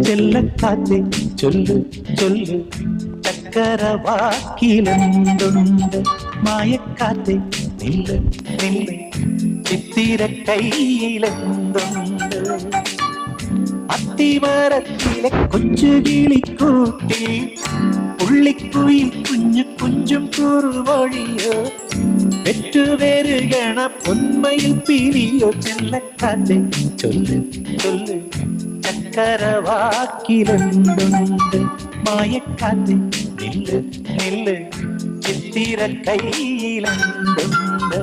ചെല്ലക്കാത്തെ ചൊല്ലു ചൊല്ലു ചക്കരവാക്കിലെന്തുണ്ട് മായക്കാത്തെ നില്ല് നില്ല് ചിത്തിര കയ്യിലെന്തുണ്ട് അത്തിമരത്തിലെ കൊച്ചു കിളിക്കൂട്ടി പുള്ളിക്കുയിൽ കുഞ്ഞു കുഞ്ചും കുറുവഴിയോ പെറ്റുവരുകണ പൊന്മയിൽ പിരിയോ ചെല്ലക്കാത്തെ ചൊല്ല് ചൊല്ല് ചക്കരവാക്കിലെന്തുണ്ട് മായക്കാത്തെ നില്ല് നില്ല് ചിത്തിര കയ്യിലെന്തുണ്ട്